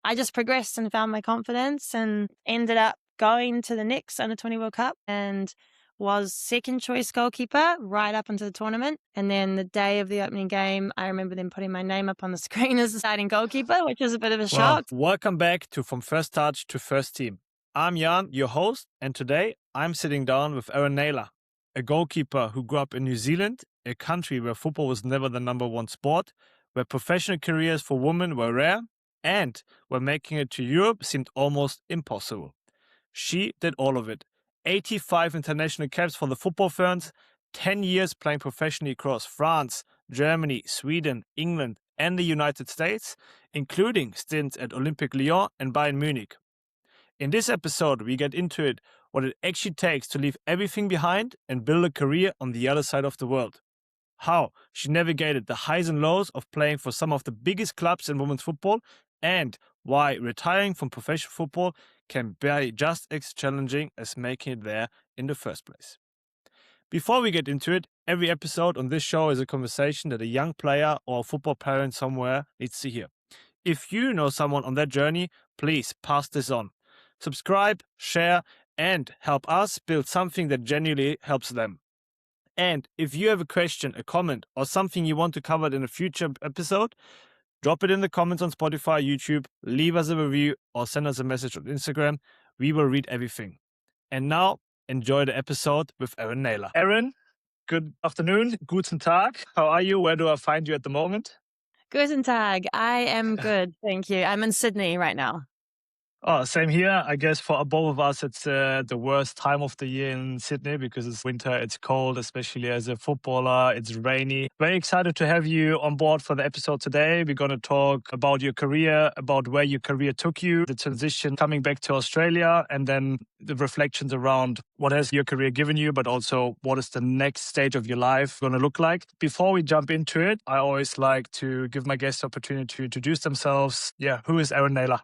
I just progressed and found my confidence and ended up going to the next Under-20 World Cup and was second choice goalkeeper right up into the tournament. And then the day of the opening game, I remember them putting my name up on the screen as the starting goalkeeper, which was a bit of a shock. Welcome back to From First Touch to First Team. I'm Jan, your host, and today I'm sitting down with Erin Nayler, a goalkeeper who grew up in New Zealand, a country where football was never the number one sport, where professional careers for women were rare, and where making it to Europe seemed almost impossible. She did all of it. 85 international caps for the Football Ferns, 10 years playing professionally across France, Germany, Sweden, England, and the United States, including stints at Olympique Lyon and Bayern Munich. In this episode, we get into it, what it actually takes to leave everything behind and build a career on the other side of the world. How she navigated the highs and lows of playing for some of the biggest clubs in women's football, and why retiring from professional football can be just as challenging as making it there in the first place. Before we get into it, every episode on this show is a conversation that a young player or a football parent somewhere needs to hear. If you know someone on that journey, please pass this on. Subscribe, share, and help us build something that genuinely helps them. And if you have a question, a comment, or something you want to cover in a future episode, drop it in the comments on Spotify, YouTube, leave us a review, or send us a message on Instagram. We will read everything. And now, enjoy the episode with Erin Nayler. Erin, good afternoon. Guten Tag. How are you? Where do I find you at the moment? Guten Tag. I am good, thank you. I'm in Sydney right now. Oh, same here. I guess for both of us, it's the worst time of the year in Sydney because it's winter, it's cold, especially as a footballer, it's rainy. Very excited to have you on board for the episode today. We're going to talk about your career, about where your career took you, the transition coming back to Australia, and then the reflections around what has your career given you, but also what is the next stage of your life going to look like. Before we jump into it, I always like to give my guests the opportunity to introduce themselves. Yeah, who is Erin Nayler?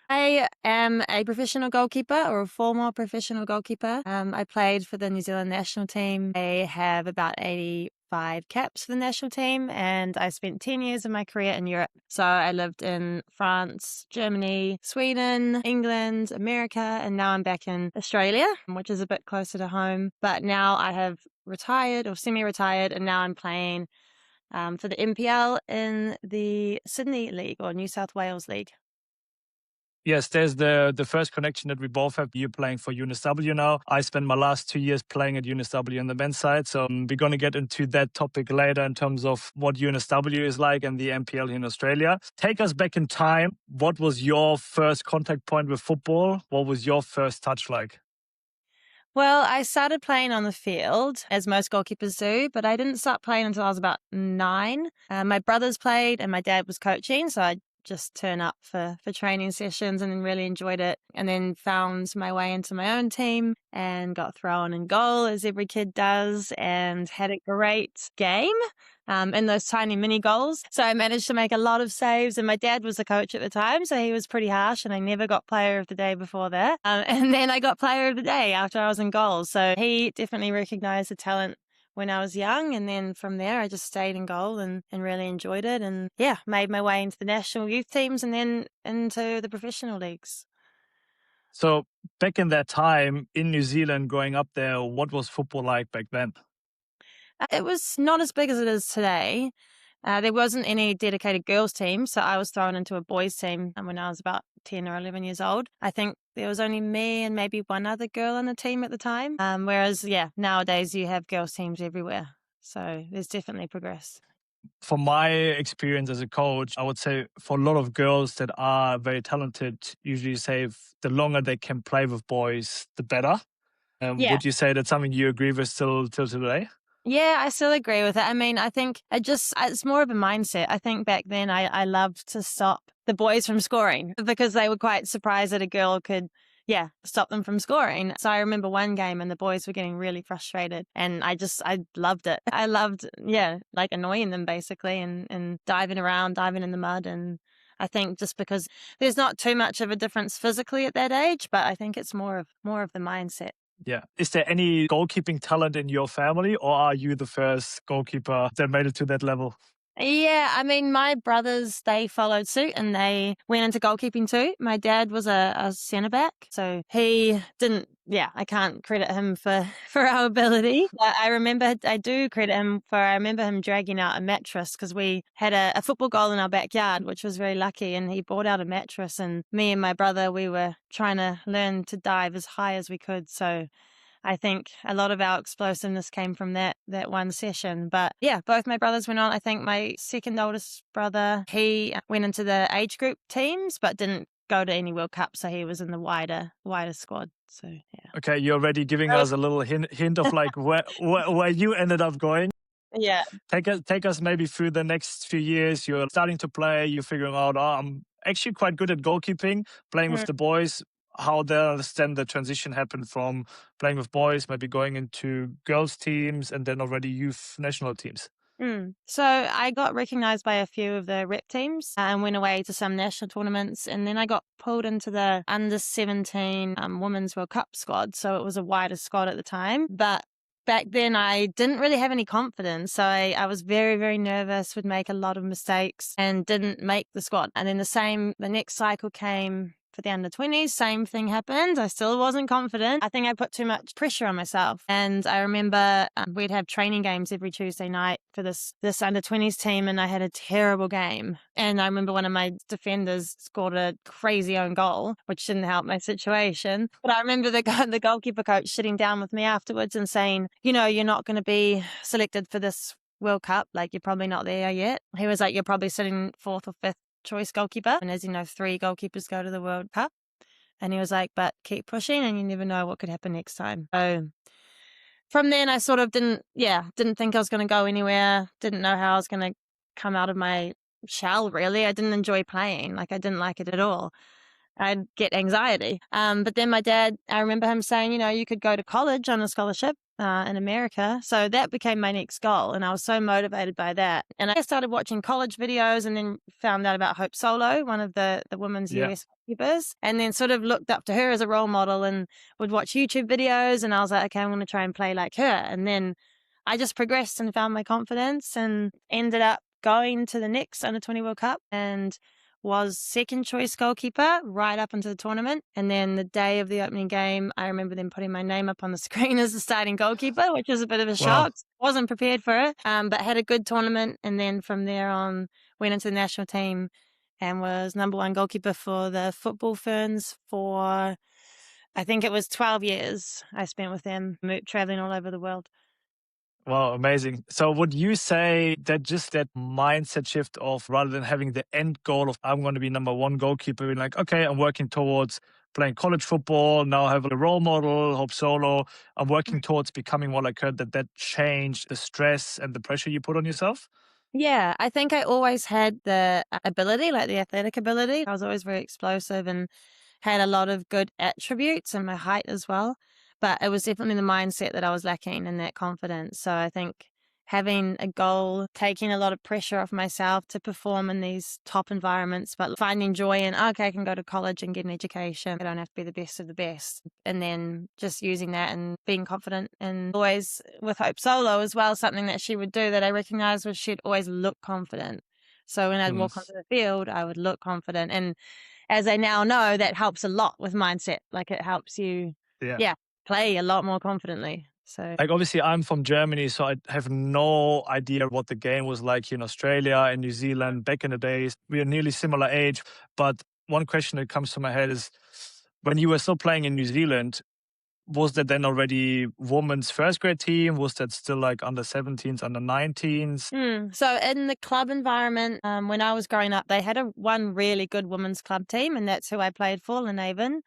I am a professional goalkeeper or a former professional goalkeeper. I played for the New Zealand national team. I have about 85 caps for the national team, and I spent 10 years of my career in Europe. So I lived in France, Germany, Sweden, England, America, and now I'm back in Australia, which is a bit closer to home. But now I have retired or semi-retired, and now I'm playing for the NPL in the Sydney League or New South Wales League. Yes, there's the first connection that we both have. You're playing for UNSW now. I spent my last 2 years playing at UNSW on the men's side. So we're going to get into that topic later in terms of what UNSW is like and the NPL in Australia. Take us back in time. What was your first contact point with football? What was your first touch like? Well, I started playing on the field, as most goalkeepers do, but I didn't start playing until I was about 9. My brothers played and my dad was coaching, so I just turn up for training sessions and then really enjoyed it, and then found my way into my own team and got thrown in goal as every kid does, and had a great game in those tiny mini goals. So I managed to make a lot of saves, and my dad was the coach at the time, so he was pretty harsh, and I never got player of the day before that. And then I got player of the day after I was in goal. So he definitely recognized the talent when I was young, and then from there I just stayed in goal and really enjoyed it, and made my way into the national youth teams and then into the professional leagues. So back in that time in New Zealand, growing up there, what was football like back then? It was not as big as it is today. There wasn't any dedicated girls team, so I was thrown into a boys team when I was about 10 or 11 years old. I think there was only me and maybe one other girl on the team at the time. Whereas, nowadays you have girls teams everywhere. So there's definitely progress. From my experience as a coach, I would say for a lot of girls that are very talented, usually say the longer they can play with boys, the better. Would you say that's something you agree with still till today? Yeah, I still agree with it. I mean, I think it's more of a mindset. I think back then I loved to stop the boys from scoring because they were quite surprised that a girl could, stop them from scoring. So I remember one game and the boys were getting really frustrated, and I loved it. I loved, like annoying them basically and diving in the mud. And I think just because there's not too much of a difference physically at that age, but I think it's more of the mindset. Yeah. Is there any goalkeeping talent in your family, or are you the first goalkeeper that made it to that level? Yeah, I mean, my brothers, they followed suit and they went into goalkeeping too. My dad was a centre back, so he didn't, yeah, I can't credit him for, for our ability. But I do credit him for, I remember him dragging out a mattress because we had a football goal in our backyard, which was very lucky. And he brought out a mattress, and me and my brother, we were trying to learn to dive as high as we could. So I think a lot of our explosiveness came from that one session. But yeah, both my brothers went on. I think my second oldest brother, he went into the age group teams, but didn't go to any World Cup. So he was in the wider squad. So yeah. Okay, you're already giving us a little hint of like where you ended up going. Yeah. Take us maybe through the next few years. You're starting to play. You're figuring out, oh, I'm actually quite good at goalkeeping, playing with the boys. How then the transition happened from playing with boys, maybe going into girls teams, and then already youth national teams. So I got recognized by a few of the rep teams and went away to some national tournaments. And then I got pulled into the under 17 Women's World Cup squad. So it was a wider squad at the time. But back then I didn't really have any confidence. So I was very, very nervous, would make a lot of mistakes and didn't make the squad. And then the next cycle came for the under 20s, same thing happened. I still wasn't confident. I think I put too much pressure on myself. And I remember we'd have training games every Tuesday night for this under 20s team, and I had a terrible game. And I remember one of my defenders scored a crazy own goal, which didn't help my situation. But I remember the goalkeeper coach sitting down with me afterwards and saying, you're not going to be selected for this World Cup. Like, you're probably not there yet. He was like, you're probably sitting fourth or fifth choice goalkeeper. And as you know, 3 goalkeepers go to the World Cup. And he was like, but keep pushing and you never know what could happen next time. So from then I sort of didn't think I was going to go anywhere. Didn't know how I was going to come out of my shell, really. I didn't enjoy playing. Like, I didn't like it at all. I'd get anxiety. But then my dad, I remember him saying, you could go to college on a scholarship in America. So that became my next goal. And I was so motivated by that. And I started watching college videos and then found out about Hope Solo, one of the women's US goalkeepers, and then sort of looked up to her as a role model and would watch YouTube videos. And I was like, okay, I'm going to try and play like her. And then I just progressed and found my confidence and ended up going to the next under 20 World Cup and was second choice goalkeeper right up into the tournament. And then the day of the opening game, I remember them putting my name up on the screen as the starting goalkeeper, which was a bit of a shock. Wasn't prepared for it, but had a good tournament. And then from there on, went into the national team and was number 1 goalkeeper for the Football Ferns for, I think it was 12 years I spent with them, traveling all over the world. Wow, amazing. So would you say that just that mindset shift of rather than having the end goal of I'm going to be number 1 goalkeeper, being like, okay, I'm working towards playing college football, now I have a role model, Hope Solo, I'm working towards becoming more like her, that changed the stress and the pressure you put on yourself? Yeah, I think I always had the ability, like the athletic ability. I was always very explosive and had a lot of good attributes and my height as well. But it was definitely the mindset that I was lacking and that confidence. So I think having a goal, taking a lot of pressure off myself to perform in these top environments, but finding joy in, okay, I can go to college and get an education. I don't have to be the best of the best. And then just using that and being confident. And always with Hope Solo as well, something that she would do that I recognized was she'd always look confident. So when I'd walk onto the field, I would look confident. And as I now know, that helps a lot with mindset. Like, it helps you, play a lot more confidently. So, like, obviously I'm from Germany, so I have no idea what the game was like here in Australia and New Zealand back in the days. We are nearly similar age, but one question that comes to my head is, when you were still playing in New Zealand, was that then already women's first grade team? Was that still like under 17s, under 19s? So in the club environment, when I was growing up, they had one really good women's club team, and that's who I played for, Lynavon.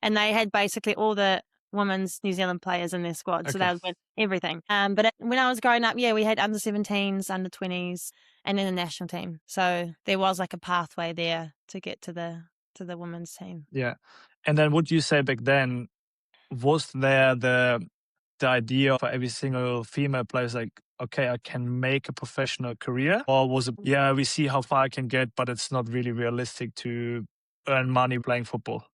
And they had basically all the women's New Zealand players in their squad. So they would win everything. But when I was growing up, we had under 17s, under 20s, and then the national team. So there was like a pathway there to get to the women's team. Yeah. And then would you say back then, was there the idea for every single female player is like, okay, I can make a professional career? Or was it, we see how far I can get, but it's not really realistic to earn money playing football?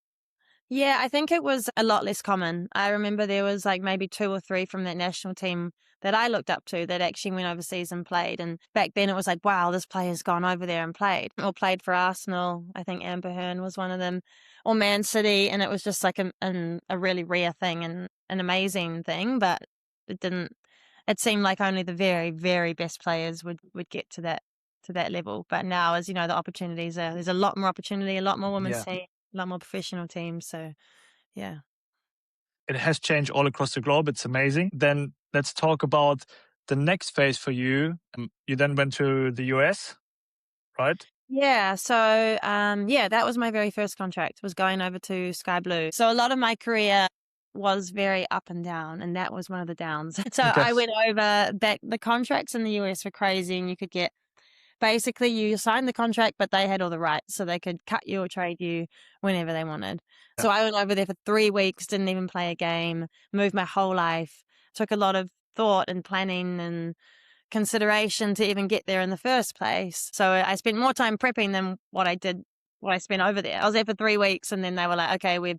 Yeah, I think it was a lot less common. I remember there was like maybe 2 or 3 from that national team that I looked up to that actually went overseas and played. And back then it was like, wow, this player's gone over there and played. Or played for Arsenal. I think Amber Hearn was one of them. Or Man City. And it was just like a really rare thing and an amazing thing. But it didn't, it seemed like only the very, very best players would get to that level. But now, as you know, the opportunities there's a lot more opportunity, a lot more women's Yeah. teams, a lot more professional teams. So, yeah. It has changed all across the globe. It's amazing. Then let's talk about the next phase for you. You then went to the US, right? Yeah. So, yeah, that was my very first contract, was going over to Sky Blue. So a lot of my career was very up and down, and that was one of the downs. So Okay. I went over back. The contracts in the US were crazy, and you could get basically you signed the contract, but they had all the rights, so they could cut you or trade you whenever they wanted. Yeah. So I went over there for 3 weeks, didn't even play a game, moved my whole life, took a lot of thought and planning and consideration to even get there in the first place. So I spent more time prepping than what I spent over there. I was there for 3 weeks, and then they were like, okay, we've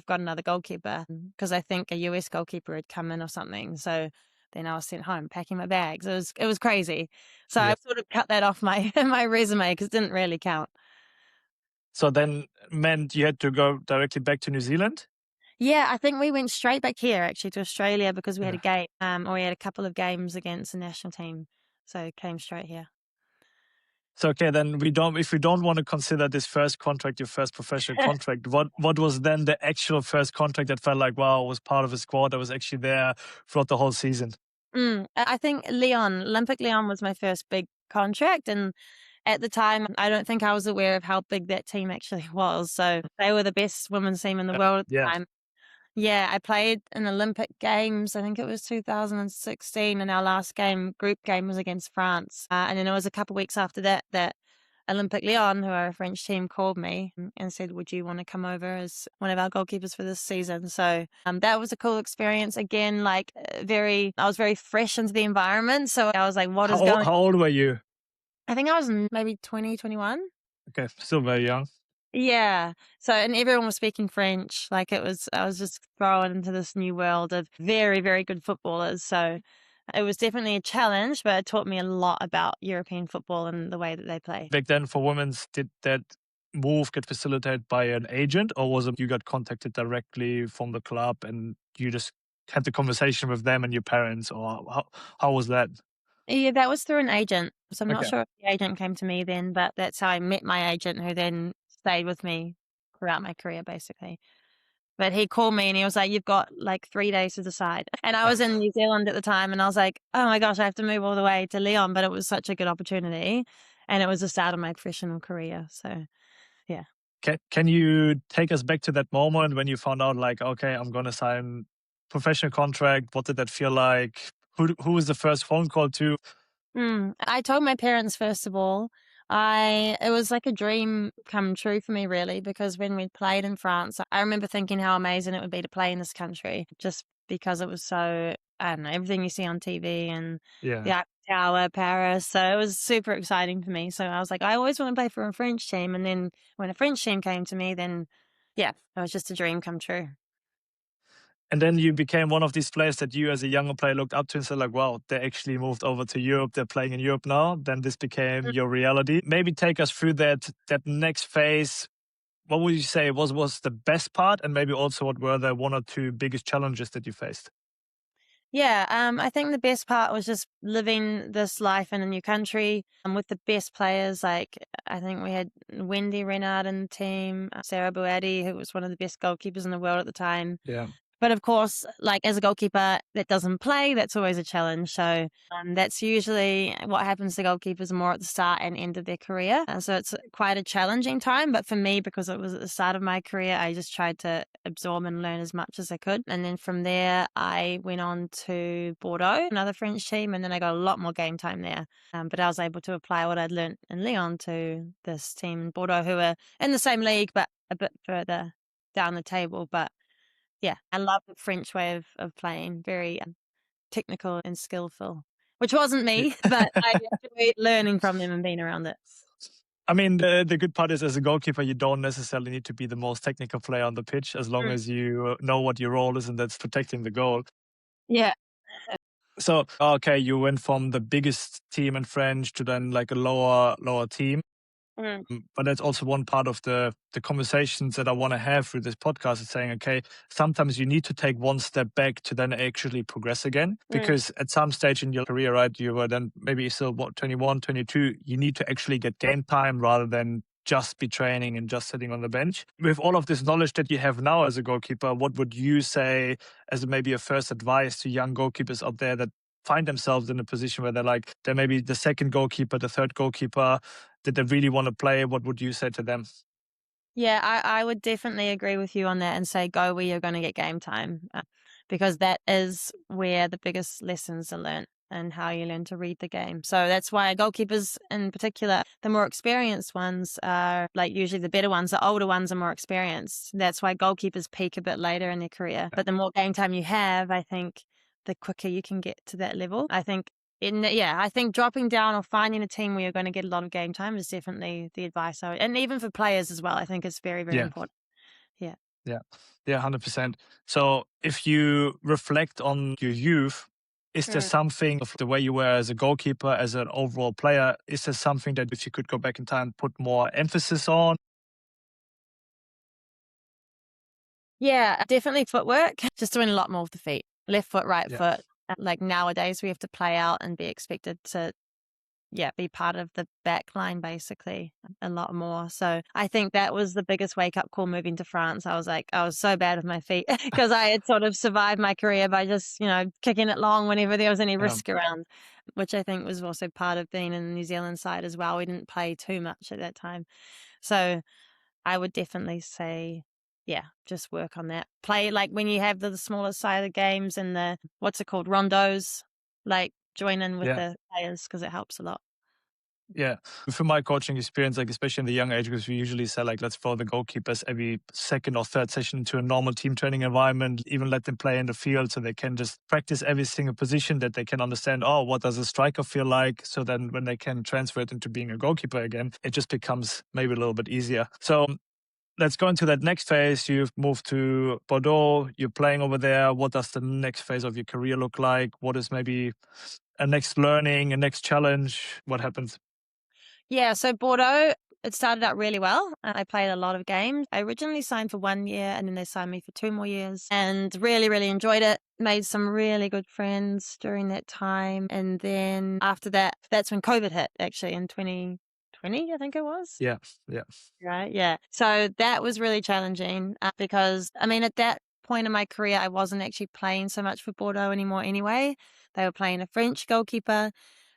got another goalkeeper, because I think a US goalkeeper had come in or something. So then I was sent home packing my bags. It was crazy. So I Yeah. sort of cut that off my my resume because it didn't really count. So then meant you had to go directly back to New Zealand? Yeah, I think we went straight back here actually to Australia because we had a Yeah. game, or we had a couple of games against the national team. So came straight here. So okay, then if we don't want to consider this first contract your first professional contract, what was then the actual first contract that felt like, wow, I was part of a squad that was actually there throughout the whole season? I think Olympique Lyon was my first big contract, and at the time, I don't think I was aware of how big that team actually was. So they were the best women's team in the world at the Yeah. time. Yeah, I played in Olympic Games. I think it was 2016, and our last group game, was against France. And then it was a couple of weeks after that Olympique Lyon, who are a French team, called me and said, "Would you want to come over as one of our goalkeepers for this season?" So that was a cool experience. Again, like I was very fresh into the environment, so I was like, "What is going?" How old were you? I think I was maybe 20, 21. Okay, still very young. Yeah. So, and everyone was speaking French. Like I was just thrown into this new world of very, very good footballers. So it was definitely a challenge, but it taught me a lot about European football and the way that they play. Back then for women's, did that move get facilitated by an agent, or was it you got contacted directly from the club and you just had the conversation with them and your parents, or how was that? Yeah, that was through an agent. So I'm not Okay. sure if the agent came to me then, but that's how I met my agent, who then stayed with me throughout my career, basically. But he called me and he was like, "You've got like 3 days to decide." And I was in New Zealand at the time, and I was like, "Oh my gosh, I have to move all the way to Leon." But it was such a good opportunity, and it was the start of my professional career. So, yeah. Can you take us back to that moment when you found out, like, okay, I'm gonna sign professional contract? What did that feel like? Who was the first phone call to? I told my parents, first of all. It was like a dream come true for me, really, because when we played in France, I remember thinking how amazing it would be to play in this country, just because it was so, I don't know, everything you see on TV and the Yeah. Eiffel Tower, Paris. So it was super exciting for me. So I was like, I always want to play for a French team. And then when a French team came to me, then yeah, it was just a dream come true. And then you became one of these players that you, as a younger player, looked up to and said, like, wow, they actually moved over to Europe. They're playing in Europe now. Then this became your reality. Maybe take us through that next phase. What would you say was the best part? And maybe also what were the one or two biggest challenges that you faced? Yeah, I think the best part was just living this life in a new country, with the best players. Like, I think we had Wendie, Renard in the team, Sarah Bouhaddi, who was one of the best goalkeepers in the world at the time. Yeah. But of course, like as a goalkeeper that doesn't play, that's always a challenge. So that's usually what happens to goalkeepers more at the start and end of their career. So it's quite a challenging time. But for me, because it was at the start of my career, I just tried to absorb and learn as much as I could. And then from there, I went on to Bordeaux, another French team, and then I got a lot more game time there. But I was able to apply what I'd learned in Lyon to this team in Bordeaux, who are in the same league, but a bit further down the table. But yeah, I love the French way of playing, very technical and skillful, which wasn't Yeah. me, but I enjoyed learning from them and being around it. I mean, the good part is as a goalkeeper, you don't necessarily need to be the most technical player on the pitch as long as you know what your role is, and that's protecting the goal. Yeah. So, okay, you went from the biggest team in French to then like a lower team. Mm. But that's also one part of the conversations that I want to have through this podcast is saying, okay, sometimes you need to take one step back to then actually progress again. Because at some stage in your career, right, you were then maybe still 21, 22, you need to actually get game time rather than just be training and just sitting on the bench. With all of this knowledge that you have now as a goalkeeper, what would you say as maybe a first advice to young goalkeepers out there that find themselves in a position where they're maybe the second goalkeeper, the third goalkeeper, that they really want to play? What would you say to them? Yeah, I would definitely agree with you on that and say go where you're going to get game time, because that is where the biggest lessons are learnt and how you learn to read the game. So that's why goalkeepers in particular, the more experienced ones are like usually the better ones, the older ones are more experienced. That's why goalkeepers peak a bit later in their career. But the more game time you have, I think the quicker you can get to that level. I think I think dropping down or finding a team where you're going to get a lot of game time is definitely the advice. And even for players as well, I think it's very, very important. Yeah. Yeah, 100%. So if you reflect on your youth, is there something of the way you were as a goalkeeper, as an overall player, is there something that if you could go back in time, put more emphasis on? Yeah, definitely footwork. Just doing a lot more with the feet. Left foot, right foot. Like nowadays, we have to play out and be expected to, be part of the back line basically a lot more. So I think that was the biggest wake up call moving to France. I was so bad with my feet because I had sort of survived my career by just, kicking it long whenever there was any risk around, which I think was also part of being in the New Zealand side as well. We didn't play too much at that time. So I would definitely say, just work on that. Play like when you have the smaller side of games and the, what's it called, rondos, like join in with the players because it helps a lot. Yeah. From my coaching experience, like especially in the young age groups, we usually say like, let's throw the goalkeepers every second or third session to a normal team training environment, even let them play in the field so they can just practice every single position that they can understand. Oh, what does a striker feel like? So then when they can transfer it into being a goalkeeper again, it just becomes maybe a little bit easier. So let's go into that next phase. You've moved to Bordeaux, you're playing over there. What does the next phase of your career look like? What is maybe a next learning, a next challenge? What happens? Yeah, so Bordeaux, it started out really well. I played a lot of games. I originally signed for 1 year and then they signed me for 2 more years and really, really enjoyed it. Made some really good friends during that time. And then after that, that's when COVID hit actually in 2020, I think it was. Yeah. Right. Yeah. So that was really challenging because, I mean, at that point in my career, I wasn't actually playing so much for Bordeaux anymore anyway. They were playing a French goalkeeper.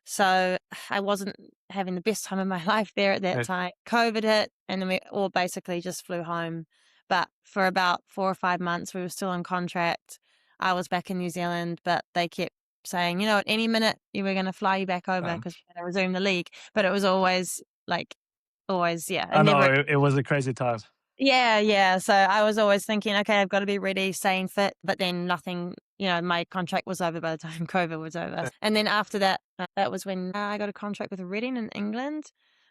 So I wasn't having the best time of my life there at that time. COVID hit and then we all basically just flew home. But for about 4 or 5 months, we were still on contract. I was back in New Zealand, but they kept saying, at any minute you were going to fly you back over because we're going to resume the league. But it was always, yeah. I know, it was a crazy time. Yeah. So I was always thinking, okay, I've got to be ready, staying fit. But then nothing, my contract was over by the time COVID was over. And then after that, that was when I got a contract with Reading in England.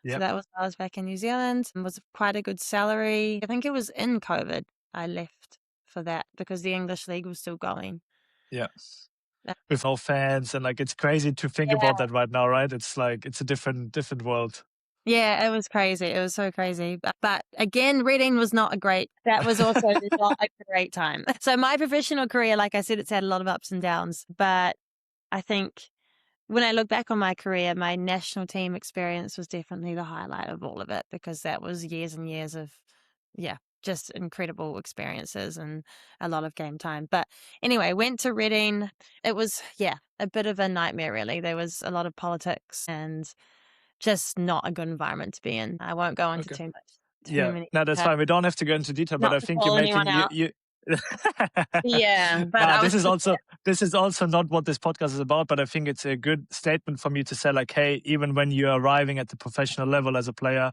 Yep. So that was when I was back in New Zealand. It was quite a good salary. I think it was in COVID I left for that because the English league was still going. Yeah. With no fans and it's crazy to think about that right now, right? It's like, it's a different world. Yeah, it was crazy. It was so crazy. But again, Reading was not that was also not a great time. So my professional career, like I said, it's had a lot of ups and downs. But I think when I look back on my career, my national team experience was definitely the highlight of all of it because that was years and years of, just incredible experiences and a lot of game time. But anyway, went to Reading. It was, a bit of a nightmare, really. There was a lot of politics and just not a good environment to be in. I won't go into too many. No, that's fine. We don't have to go into detail, but I think you're making you. Yeah, but this is also not what this podcast is about. But I think it's a good statement for me to say, hey, even when you're arriving at the professional level as a player,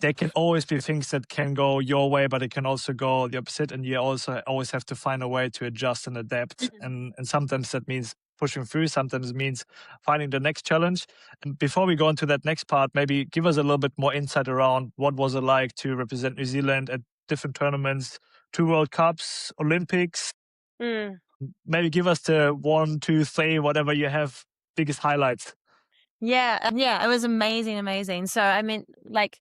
there can always be things that can go your way, but it can also go the opposite, and you also always have to find a way to adjust and adapt. And sometimes that means pushing through. Sometimes it means finding the next challenge. And before we go into that next part, maybe give us a little bit more insight around what was it like to represent New Zealand at different tournaments, 2 World Cups, Olympics. Mm. Maybe give us the 1, 2, 3, whatever you have, biggest highlights. Yeah, it was amazing. So, I mean, like,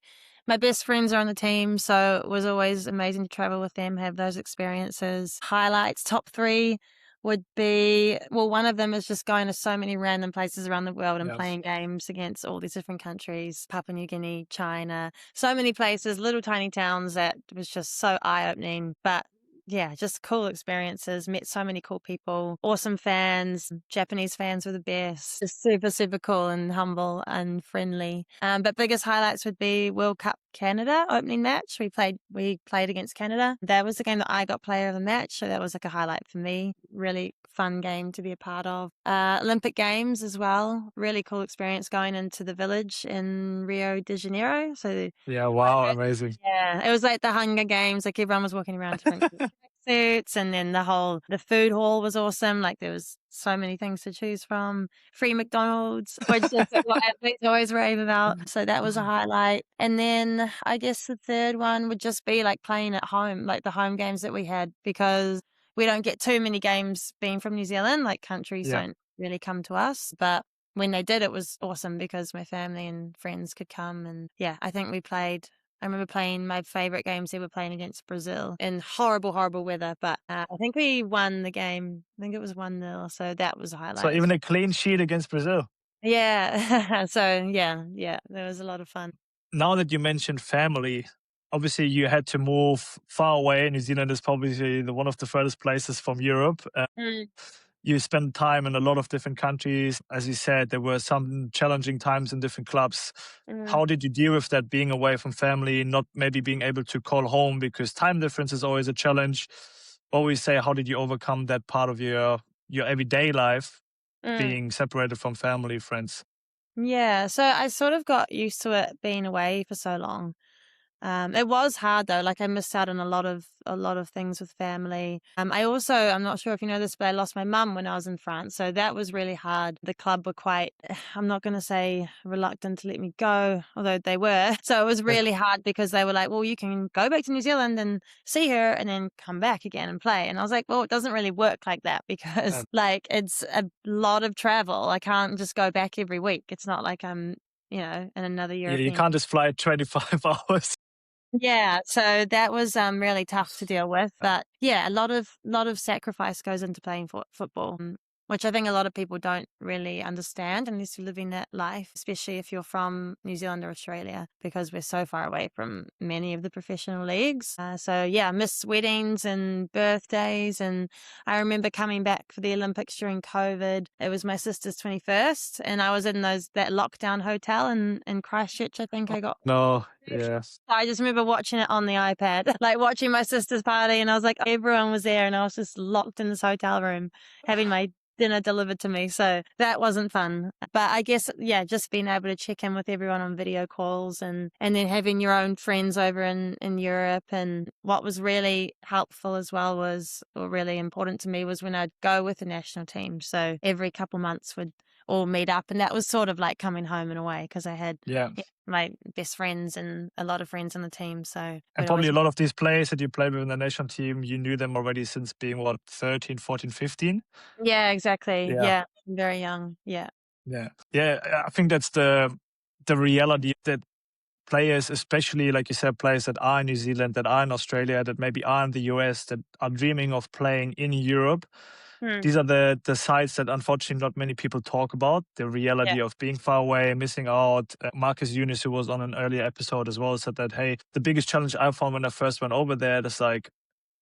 my best friends are on the team, so it was always amazing to travel with them, have those experiences. Highlights, top 3 would be, well, one of them is just going to so many random places around the world and Yes. playing games against all these different countries, Papua New Guinea, China, so many places, little tiny towns that was just so eye-opening. But yeah, just cool experiences, met so many cool people, awesome fans. Japanese fans were the best. Just super cool and humble and friendly. But biggest highlights would be World Cup Canada opening match. We played against Canada. That was the game that I got player of the match, so that was like a highlight for me. Really fun game to be a part of. Olympic Games as well. Really cool experience going into the village in Rio de Janeiro. So Yeah, wow, amazing. yeah, it was like the Hunger Games. Like everyone was walking around different suits, and then the food hall was awesome. Like there was so many things to choose from. Free McDonald's, which is what athletes always rave about. So that was a highlight. And then I guess the third one would just be like playing at home, like the home games that we had, because we don't get too many games being from New Zealand. Like countries Yeah. don't really come to us, but when they did, it was awesome because my family and friends could come. And yeah, I remember playing my favorite games ever, playing against Brazil in horrible weather. But I think we won the game. I think it was 1-0. So that was a So highlight. even a clean sheet against Brazil. Yeah. So yeah, there was a lot of fun. Now that you mentioned family, obviously you had to move far away. New Zealand is probably one of the furthest places from Europe. Mm, You spent time in a lot of different countries. As you said, there were some challenging times in different clubs. mm. How did you deal with that, being away from family, not maybe being able to call home because time difference is always a challenge? Always say, how did you overcome that part of your everyday life, Mm. being separated from family, friends? Yeah, so I sort of got used to it being away for so long. It was hard though. Like I missed out on a lot of things with family. I'm not sure if you know this, but I lost my mum when I was in France, so that was really hard. The club were quite, I'm not going to say reluctant to let me go, although they were. So it was really hard because they were like, well, you can go back to New Zealand and see her and then come back again and play. And I was like, well, it doesn't really work like that because like it's a lot of travel. I can't just go back every week. It's not like I'm, in another Yeah, you European. can't just fly 25 hours. Yeah, so that was really tough to deal with. But yeah, a lot of sacrifice goes into playing football, which I think a lot of people don't really understand unless you're living that life, especially if you're from New Zealand or Australia, because we're so far away from many of the professional leagues. So yeah, I miss weddings and birthdays, and I remember coming back for the Olympics during COVID. It was my sister's 21st, and I was in that lockdown hotel in Christchurch. I think I got. No, yeah. I just remember watching it on the iPad, like watching my sister's party, and I was like, everyone was there, and I was just locked in this hotel room having my dinner delivered to me. So that wasn't fun. But I guess, yeah, just being able to check in with everyone on video calls and then having your own friends over in Europe. And what was really helpful as well or really important to me was when I'd go with the national team. So every couple months would all meet up, and that was sort of like coming home in a way because I had my best friends and a lot of friends on the team. So and probably a lot of these players that you played with in the national team, you knew them already since being 13, 14, 15? Yeah, exactly. Yeah, very young. Yeah. I think that's the reality that players, especially like you said, players that are in New Zealand, that are in Australia, that maybe are in the US, that are dreaming of playing in Europe. These are the sides that unfortunately not many people talk about. The reality of being far away, missing out. Marcus Eunice, who was on an earlier episode as well, said that, hey, the biggest challenge I found when I first went over there is like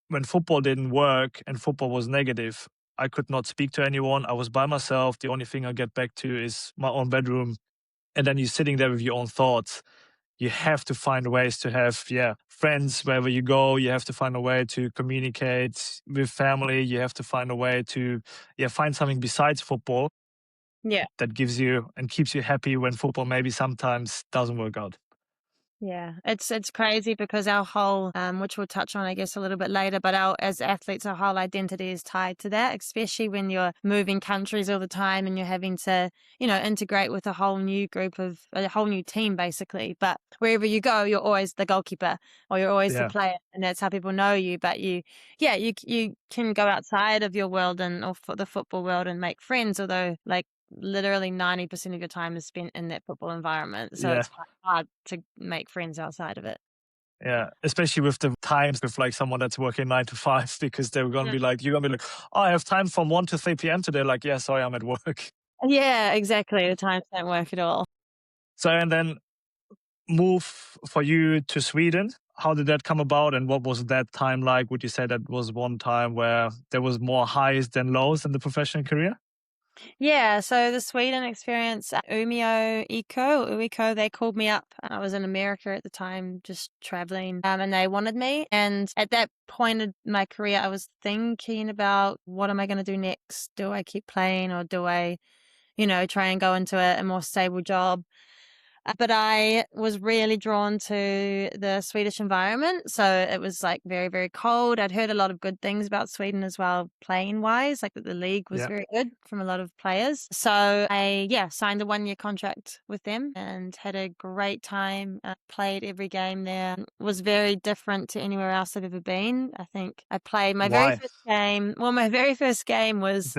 when football didn't work and football was negative, I could not speak to anyone. I was by myself. The only thing I get back to is my own bedroom. And then you're sitting there with your own thoughts. You have to find ways to have, friends wherever you go. You have to find a way to communicate with family. You have to find a way to, find something besides football. Yeah. That gives you and keeps you happy when football maybe sometimes doesn't work out. Yeah, it's crazy because our whole, which we'll touch on, I guess, a little bit later, but our as athletes, our whole identity is tied to that, especially when you're moving countries all the time and you're having to, integrate with a whole new a whole new team, basically. But wherever you go, you're always the goalkeeper or you're always the Yeah. player, and that's how people know you. But you can go outside of your world or for the football world and make friends, although like literally 90% of your time is spent in that football environment. So Yeah. it's quite hard to make friends outside of it. Yeah, especially with the times with like someone that's working 9 to 5, because they're gonna Mm. be like, you're gonna be like, oh, I have time from 1 to 3 p.m. today. Like, yeah, sorry, I'm at work. Yeah, exactly. The times don't work at all. So, and then move for you to Sweden. How did that come about, and what was that time like? Would you say that was one time where there was more highs than lows in the professional career? Yeah, so the Sweden experience, Ueco, they called me up. I was in America at the time, just traveling, and they wanted me. And at that point in my career, I was thinking about what am I going to do next? Do I keep playing or do I, try and go into a more stable job? But I was really drawn to the Swedish environment. So it was like very, very cold. I'd heard a lot of good things about Sweden as well, playing wise, like that the league was Yeah. very good from a lot of players. So I, signed a 1-year contract with them and had a great time. Played every game there. Was very different to anywhere else I've ever been. I think I played my very Why? first game. Well, my very first game was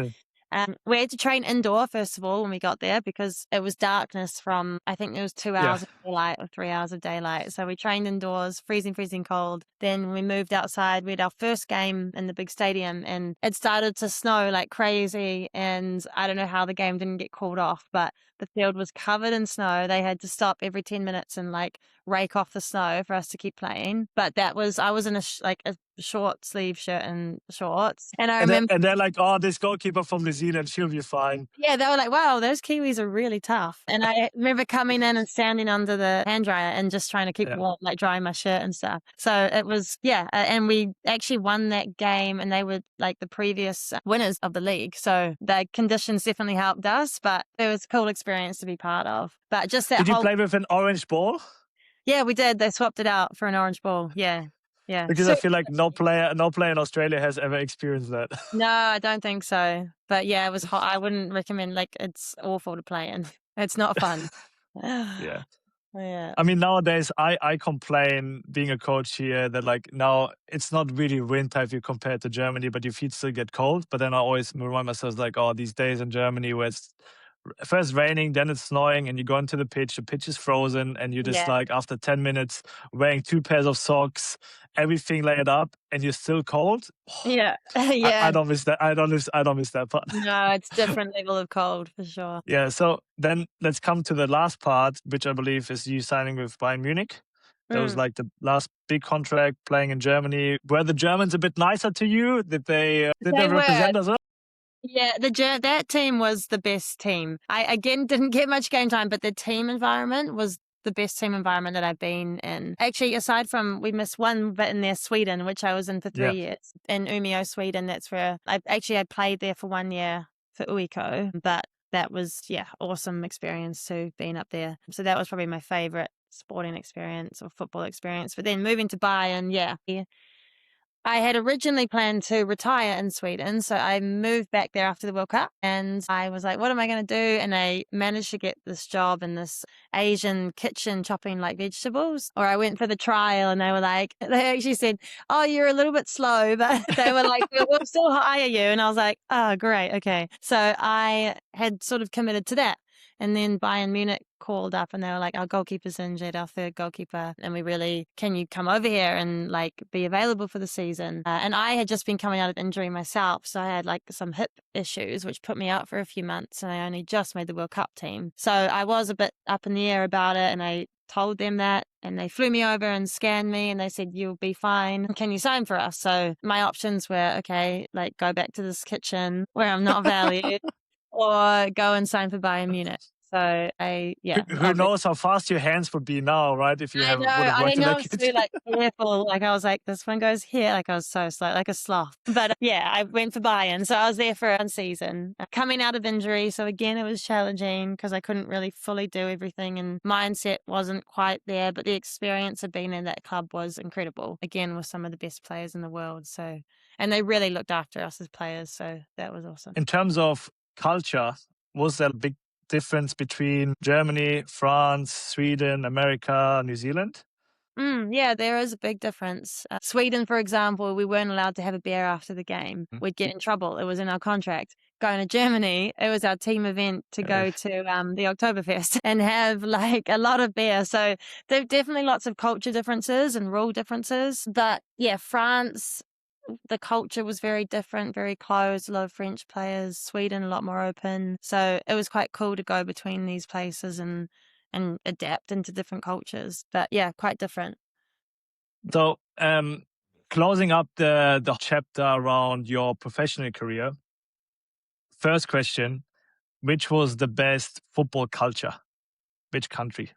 we had to train indoor, first of all, when we got there because it was darkness from, I think there was 2 Yeah. hours of daylight or 3 hours of daylight. So we trained indoors, freezing, freezing cold. Then we moved outside. We had our first game in the big stadium and it started to snow like crazy. And I don't know how the game didn't get called off, but the field was covered in snow. They had to stop every 10 minutes and like rake off the snow for us to keep playing. But I was in a short sleeve shirt and shorts. And I remember, And they're like, oh, this goalkeeper from New Zealand, she'll be fine. yeah, they were like, wow, those Kiwis are really tough. And I remember coming in and standing under the hand dryer and just trying to keep Yeah. warm, like drying my shirt and stuff. So it was, and we actually won that game and they were like the previous winners of the league. So the conditions definitely helped us, but it was a cool experience to be part of. But just that Did you whole, play with an orange ball? yeah, we did. They swapped it out for an orange ball. Yeah. Yeah. Because I feel like no player in Australia has ever experienced that. No, I don't think so. But yeah, it was hot. I wouldn't recommend, like, it's awful to play in. It's not fun. Yeah. Yeah. I mean, nowadays I complain being a coach here that like now it's not really winter if you compare it to Germany, but your feet still get cold. But then I always remind myself like, oh, these days in Germany where it's first raining, then it's snowing, and you go into the pitch is frozen, and you're just Yeah. like after 10 minutes wearing 2 pairs of socks, everything laid up, and you're still cold. Yeah. I Yeah. don't miss that. I don't miss that part. No, it's different level of cold for sure. Yeah. So then let's come to the last part, which I believe is you signing with Bayern Munich. That was Mm. like the last big contract playing in Germany. Were the Germans a bit nicer to you? Did they They were. represent us well? Yeah, that team was the best team. I again didn't get much game time, but the team environment was the best team environment that I've been in. Actually, aside from we missed one bit in there, Sweden, which I was in for 3 years in Umeå, Sweden. That's where I played there for 1 year for Ueco, but that was awesome experience too, being up there. So that was probably my favorite sporting experience or football experience. But then moving to Bayern, I had originally planned to retire in Sweden, so I moved back there after the World Cup and I was like, what am I going to do? And I managed to get this job in this Asian kitchen chopping like vegetables. Or I went for the trial and they actually said, oh, you're a little bit slow, but they were like, we'll still hire you. And I was like, oh, great. Okay. So I had sort of committed to that. And then Bayern Munich called up and they were like, our goalkeeper's injured, our third goalkeeper. And can you come over here and like be available for the season? And I had just been coming out of injury myself. So I had like some hip issues, which put me out for a few months and I only just made the World Cup team. So I was a bit up in the air about it and I told them that and they flew me over and scanned me and they said, you'll be fine. Can you sign for us? So my options were, okay, like go back to this kitchen where I'm not valued or go and sign for Bayern Munich. So Who knows how fast your hands would be now, right? If you I know. would have I worked know. I like was it. too careful. I was like, this one goes here. I was so slow, like a sloth. But I went for Bayern, so I was there for 1 season. Coming out of injury, so again, it was challenging because I couldn't really fully do everything, and mindset wasn't quite there. But the experience of being in that club was incredible. Again, with some of the best players in the world. So, and they really looked after us as players. So that was awesome. In terms of culture, was there a big difference between Germany, France, Sweden, America, New Zealand? Yeah, there is a big difference. Sweden, for example, we weren't allowed to have a beer after the game. We'd get in trouble. It was in our contract. Going to Germany, it was our team event to go to the Oktoberfest and have a lot of beer. So there are definitely lots of culture differences and rule differences. But France, the culture was very different, very closed, a lot of French players. Sweden, a lot more open. So it was quite cool to go between these places and adapt into different cultures. But quite different. So, closing up the chapter around your professional career, first question, which was the best football culture? Which country?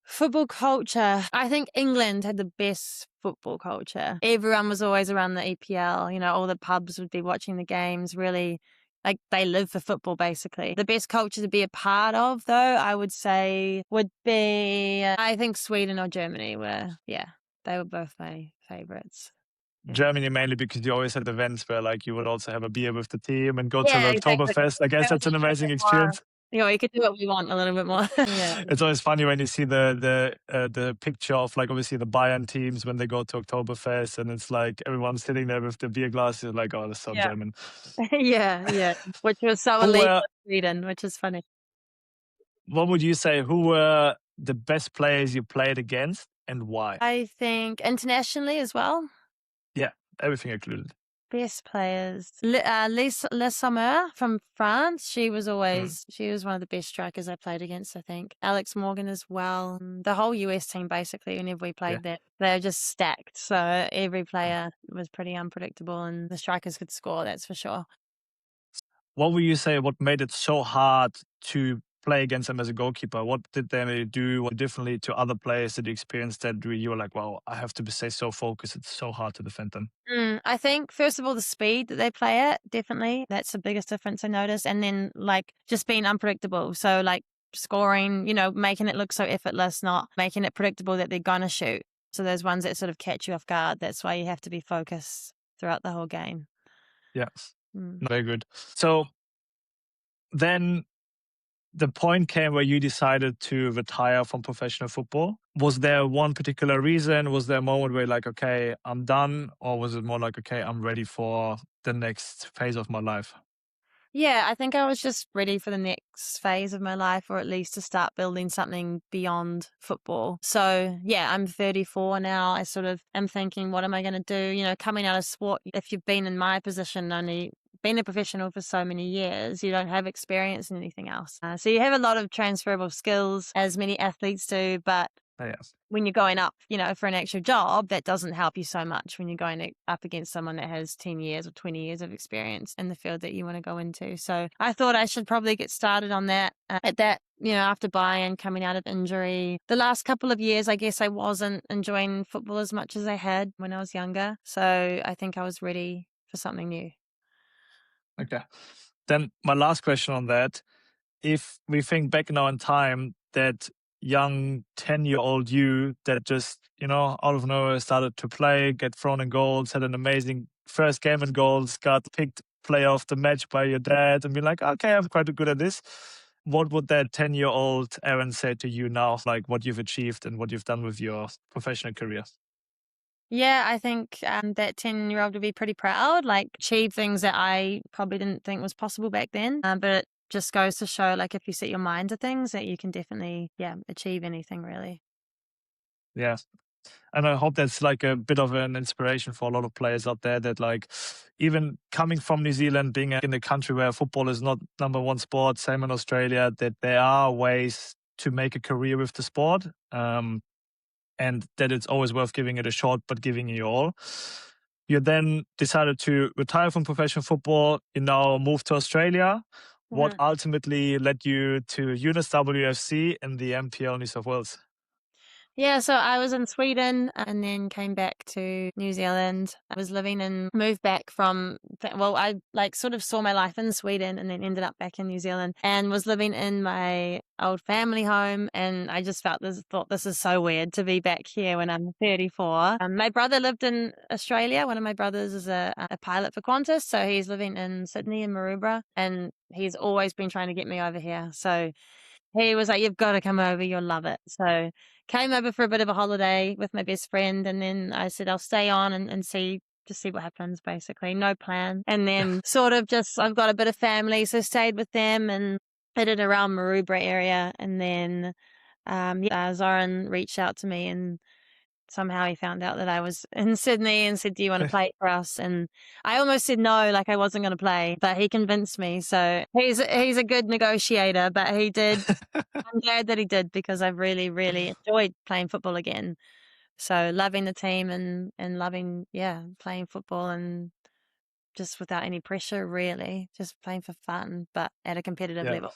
Football culture. I think England had the best football culture. Everyone was always around the EPL. All the pubs would be watching the games, really. They live for football, basically. The best culture to be a part of, though, I would say would be, I think Sweden or Germany they were both my favorites. Germany, mainly because you always had events where you would also have a beer with the team and go to the Exactly. Oktoberfest. I guess that's an amazing experience. You could do what we want a little bit more. It's always funny when you see the picture of obviously the Bayern teams when they go to Oktoberfest, and it's everyone's sitting there with the beer glasses, oh, that's so German. Which was so illegal in Sweden, which is funny. What would you say? Who were the best players you played against and why? I think internationally as well. Yeah, everything included. Best players. Sommer from France. She was one of the best strikers I played against, I think. Alex Morgan as well. The whole US team, basically, whenever we played that, they're just stacked. So every player was pretty unpredictable, and the strikers could score, that's for sure. What would you say, what made it so hard to play against them as a goalkeeper? What did they do differently to other players that you experienced that you were like, wow, I have to stay so focused. It's so hard to defend them. I think, first of all, the speed that they play at, definitely. That's the biggest difference I noticed. And then, just being unpredictable. So, scoring, making it look so effortless, not making it predictable that they're going to shoot. So those ones that sort of catch you off guard, that's why you have to be focused throughout the whole game. Yeah, very good. So then the point came where you decided to retire from professional football. Was there one particular reason? Was there a moment where you're okay, I'm done? Or was it more okay, I'm ready for the next phase of my life? Yeah, I think I was just ready for the next phase of my life, or at least to start building something beyond football. So I'm 34 now. I sort of am thinking, what am I going to do? Coming out of sport, if you've been in my position, only been a professional for so many years, you don't have experience in anything else. So you have a lot of transferable skills, as many athletes do, but when you're going up, for an actual job, that doesn't help you so much when you're going up against someone that has 10 years or 20 years of experience in the field that you want to go into. So I thought I should probably get started on that after Bayern, coming out of injury. The last couple of years, I guess I wasn't enjoying football as much as I had when I was younger. So I think I was ready for something new. Okay. Then my last question on that, if we think back now in time, that young 10-year-old you that just, out of nowhere started to play, get thrown in goals, had an amazing first game in goals, got picked player of the match by your dad and be like, okay, I'm quite good at this. What would that 10-year-old Erin say to you now, what you've achieved and what you've done with your professional career? Yeah, I think that 10-year-old would be pretty proud, achieve things that I probably didn't think was possible back then. But it just goes to show, if you set your mind to things, that you can definitely, achieve anything, really. Yeah. And I hope that's a bit of an inspiration for a lot of players out there that even coming from New Zealand, being in a country where football is not number one sport, same in Australia, that there are ways to make a career with the sport. And that it's always worth giving it a shot, but giving it your all. You then decided to retire from professional football. You now moved to Australia. what Mhm. ultimately led you to UNSW FC in the MPL New South Wales? Yeah, so I was in Sweden and then came back to New Zealand. I was moved back I like sort of saw my life in Sweden and then ended up back in New Zealand and was living in my old family home. And I just thought this is so weird to be back here when I'm 34. My brother lived in Australia. One of my brothers is a pilot for Qantas. So he's living in Sydney and Maroubra, and he's always been trying to get me over here. So he was like, "You've got to come over. You'll love it." So came over for a bit of a holiday with my best friend. And then I said, I'll stay on and just see what happens, basically. No plan. And then I've got a bit of family. So stayed with them and headed around Maroubra area. And then, Zoran reached out to me and somehow he found out that I was in Sydney and said, "Do you want to play for us?" And I almost said no, like I wasn't going to play, but he convinced me. So he's a good negotiator, but he did. I'm glad that he did because I've really, really enjoyed playing football again. So loving the team and loving, playing football and just without any pressure, really, just playing for fun, but at a competitive Yeah. level.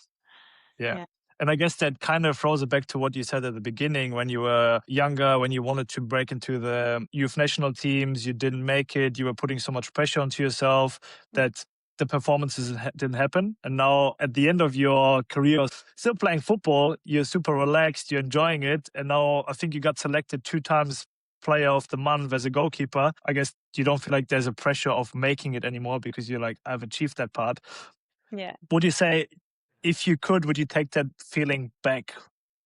Yeah. Yeah. And I guess that kind of throws it back to what you said at the beginning when you were younger, when you wanted to break into the youth national teams, you didn't make it, you were putting so much pressure onto yourself that the performances didn't happen. And now at the end of your career, still playing football, you're super relaxed, you're enjoying it. And now I think you got selected 2 times player of the month as a goalkeeper. I guess you don't feel like there's a pressure of making it anymore because you're like, I've achieved that part. Yeah. Would you say, if you could, would you take that feeling back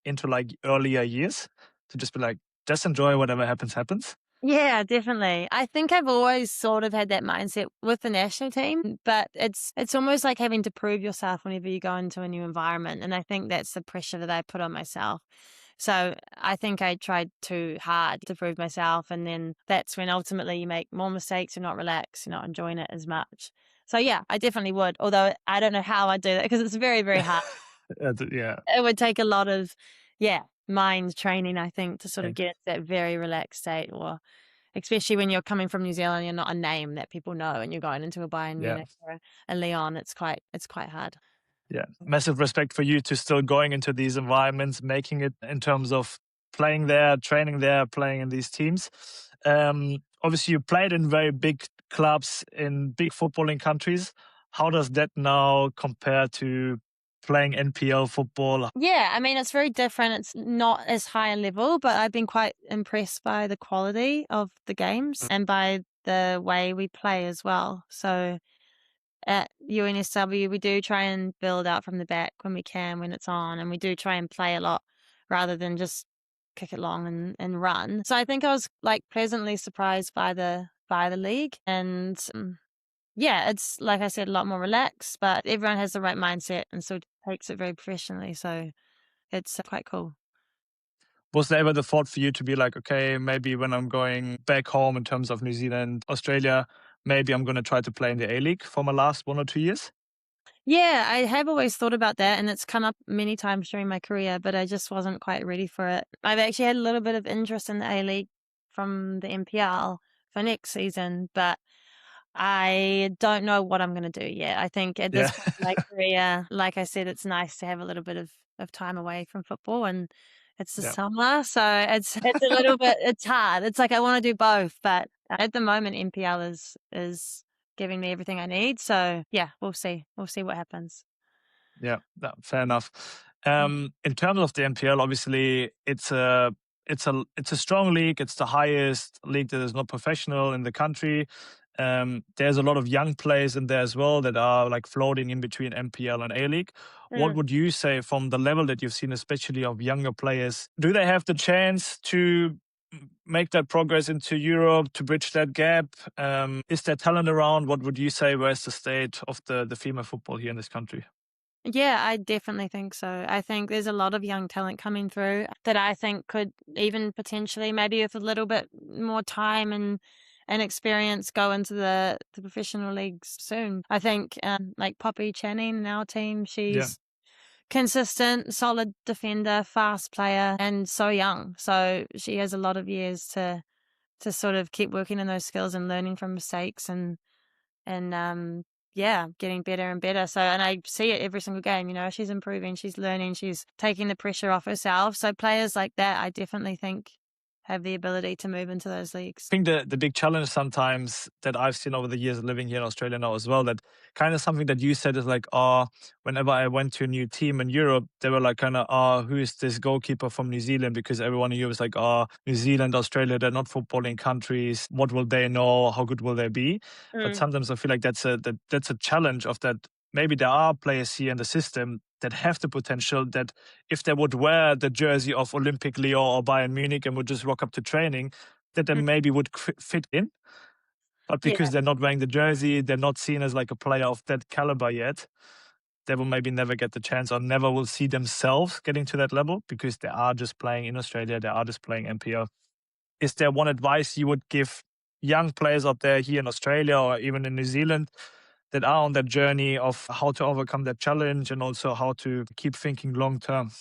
into like earlier years to just be like, just enjoy whatever happens, happens? Yeah, definitely. I think I've always sort of had that mindset with the national team, but it's almost like having to prove yourself whenever you go into a new environment. And I think that's the pressure that I put on myself. So I think I tried too hard to prove myself. And then that's when ultimately you make more mistakes, you're not relaxed, you're not enjoying it as much. So yeah, I definitely would. Although I don't know how I'd do that because it's very, very hard. Yeah. It would take a lot of, mind training, I think, to sort of And get into that very relaxed state, or especially when you're coming from New Zealand, you're not a name that people know, and you're going into a Bayern yeah, Munich or a Lyon. It's quite hard. yeah. Massive respect for you to still going into these environments, making it in terms of playing there, training there, playing in these teams. Obviously, you played in very big clubs in big footballing countries. How does that now compare to playing NPL football? Yeah, I mean, it's very different. It's not as high a level, but I've been quite impressed by the quality of the games and by the way we play as well. So at UNSW, we do try and build out from the back when we can, when it's on, and we do try and play a lot rather than just kick it long and run. So I think I was like pleasantly surprised by the league, and yeah, it's like I said, a lot more relaxed, but everyone has the right mindset and still takes it very professionally. So it's quite cool. Was there ever the thought for you to be like, okay, maybe when I'm going back home in terms of New Zealand, Australia, maybe I'm going to try to play in the A League for my last 1 or 2 years? Yeah, I have always thought about that, and it's come up many times during my career, but I just wasn't quite ready for it. I've actually had a little bit of interest in the A League from the MPL for next season, but I don't know what I'm going to do yet. I think at this Yeah. point in my career, like I said, it's nice to have a little bit of time away from football, and it's the Yeah. summer, so it's a little bit it's hard. It's like I want to do both, but at the moment MPL is giving me everything I need. So yeah, we'll see. We'll see what happens. Yeah, fair enough. Mm. In terms of the NPL, obviously it's a strong league. It's the highest league that is not professional in the country. There's a lot of young players in there as well that are like floating in between NPL and A League. What Mm. would you say from the level that you've seen, especially of younger players? Do they have the chance to make that progress into Europe, to bridge that gap? Is there talent around? What would you say? Where's the state of the female football here in this country? Yeah, I definitely think so. I think there's a lot of young talent coming through that I think could even potentially, maybe with a little bit more time and experience, go into the professional leagues soon. I think like Poppy Channing in our team, Yeah, she's consistent, solid defender, fast player, and so young. So she has a lot of years to sort of keep working on those skills and learning from mistakes and getting better and better. So, and I see it every single game, she's improving, she's learning, she's taking the pressure off herself. So players like that, I definitely think have the ability to move into those leagues. I think the big challenge sometimes that I've seen over the years living here in Australia now as well, that kind of something that you said is like, whenever I went to a new team in Europe, they were like kind of, who is this goalkeeper from New Zealand? Because everyone in Europe was like, New Zealand, Australia, they're not footballing countries. What will they know? How good will they be? But sometimes I feel like that's a challenge of that. Maybe there are players here in the system that have the potential that if they would wear the jersey of Olympique Lyon or Bayern Munich and would just rock up to training, that they maybe would fit in. But because they're not wearing the jersey, they're not seen as like a player of that caliber yet, they will maybe never get the chance or never will see themselves getting to that level because they are just playing in Australia, they are just playing NPL. Is there one advice you would give young players out there here in Australia or even in New Zealand that are on that journey of how to overcome that challenge and also how to keep thinking long term?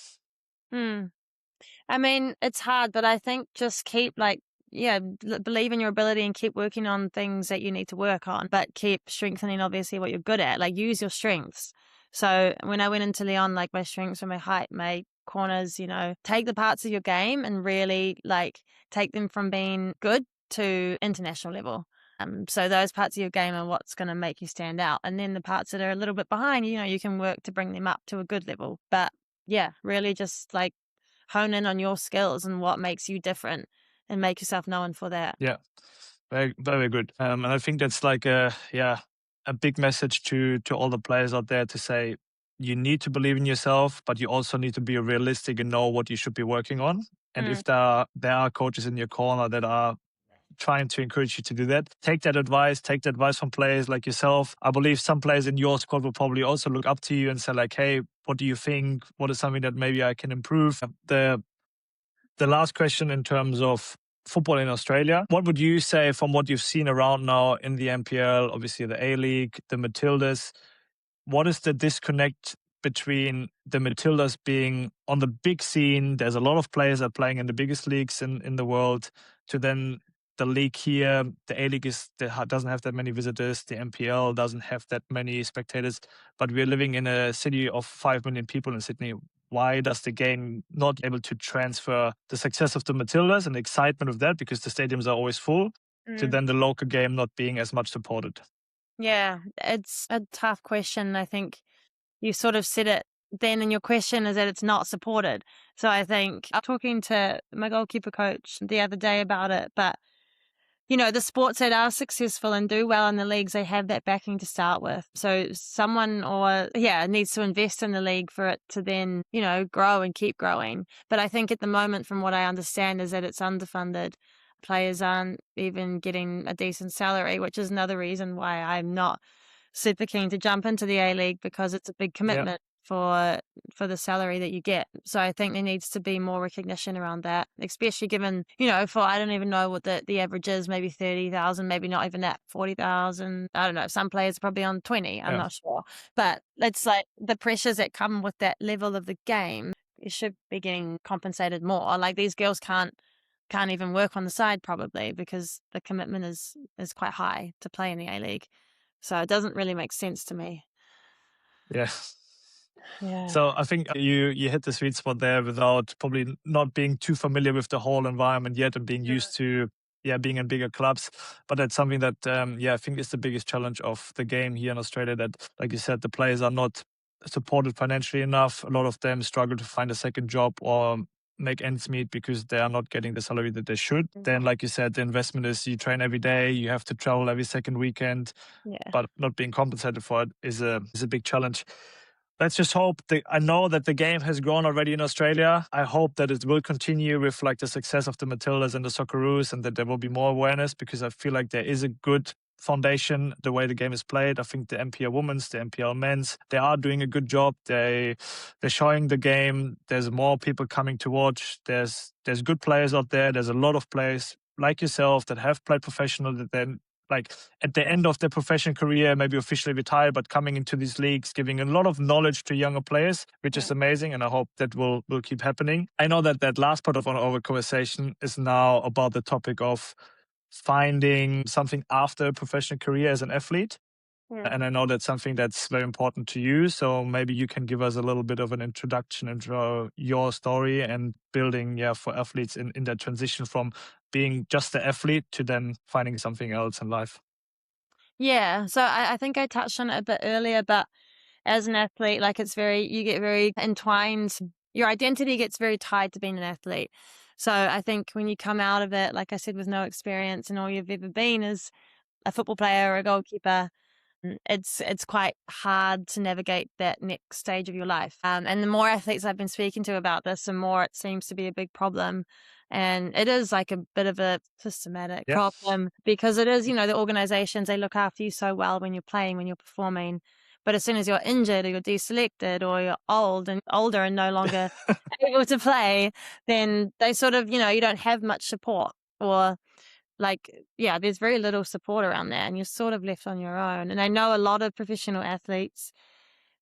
I mean, it's hard, but I think just keep believe in your ability and keep working on things that you need to work on, but keep strengthening obviously what you're good at. Like use your strengths. So when I went into Lyon, like my strengths were my height, my corners, take the parts of your game and really like take them from being good to international level. So those parts of your game are what's going to make you stand out. And then the parts that are a little bit behind, you can work to bring them up to a good level. But yeah, really just like hone in on your skills and what makes you different and make yourself known for that. Yeah, very, very good. And I think that's like a big message to all the players out there to say, you need to believe in yourself, but you also need to be realistic and know what you should be working on. And if there are coaches in your corner that are trying to encourage you to do that, take that advice from players like yourself. I believe some players in your squad will probably also look up to you and say like, hey, what do you think? What is something that maybe I can improve? The last question in terms of football in Australia, what would you say from what you've seen around now in the NPL, obviously the A-League, the Matildas, what is the disconnect between the Matildas being on the big scene, there's a lot of players that are playing in the biggest leagues in the world, to then the league here, the A-League doesn't have that many visitors, the NPL doesn't have that many spectators, but we're living in a city of 5 million people in Sydney. Why does the game not able to transfer the success of the Matildas and the excitement of that, because the stadiums are always full, to then the local game not being as much supported? Yeah, it's a tough question. I think you sort of said it then in your question, is that it's not supported. So I think I'm talking to my goalkeeper coach the other day about it, but the sports that are successful and do well in the leagues, they have that backing to start with. So someone needs to invest in the league for it to then, grow and keep growing. But I think at the moment, from what I understand, is that it's underfunded. Players aren't even getting a decent salary, which is another reason why I'm not super keen to jump into the A-League, because it's a big commitment for the salary that you get. So I think there needs to be more recognition around that, especially given, for I don't even know what the average is, maybe 30,000, maybe not even that, 40,000. I don't know. Some players are probably on 20. I'm not sure. But it's like the pressures that come with that level of the game, you should be getting compensated more. Like these girls can't even work on the side probably, because the commitment is quite high to play in the A-League. So it doesn't really make sense to me. Yeah. Yeah. So I think you hit the sweet spot there without probably not being too familiar with the whole environment yet and being used to being in bigger clubs. But that's something that I think is the biggest challenge of the game here in Australia, that, like you said, the players are not supported financially enough. A lot of them struggle to find a second job or make ends meet because they are not getting the salary that they should. Then, like you said, the investment is you train every day, you have to travel every second weekend, but not being compensated for it is a big challenge. Let's just hope. I know that the game has grown already in Australia. I hope that it will continue with like the success of the Matildas and the Socceroos, and that there will be more awareness, because I feel like there is a good foundation the way the game is played. I think the NPL women's, the NPL men's, they are doing a good job. They're showing the game. There's more people coming to watch. There's good players out there. There's a lot of players like yourself that have played professional, that then like at the end of their professional career, maybe officially retired, but coming into these leagues, giving a lot of knowledge to younger players, which is amazing. And I hope that will keep happening. I know that last part of our conversation is now about the topic of finding something after a professional career as an athlete. And I know that's something that's very important to you. So maybe you can give us a little bit of an introduction into your story and building, for athletes in that transition from being just an athlete to then finding something else in life. Yeah. So I think I touched on it a bit earlier, but as an athlete, like you get very entwined. Your identity gets very tied to being an athlete. So I think when you come out of it, like I said, with no experience and all you've ever been is a football player or a goalkeeper, it's quite hard to navigate that next stage of your life. And the more athletes I've been speaking to about this, the more it seems to be a big problem. And it is like a bit of a systematic problem because it is, the organizations, they look after you so well when you're playing, when you're performing. But as soon as you're injured or you're deselected or you're older and no longer able to play, then they sort of, you don't have much support or there's very little support around there and you're sort of left on your own. And I know a lot of professional athletes,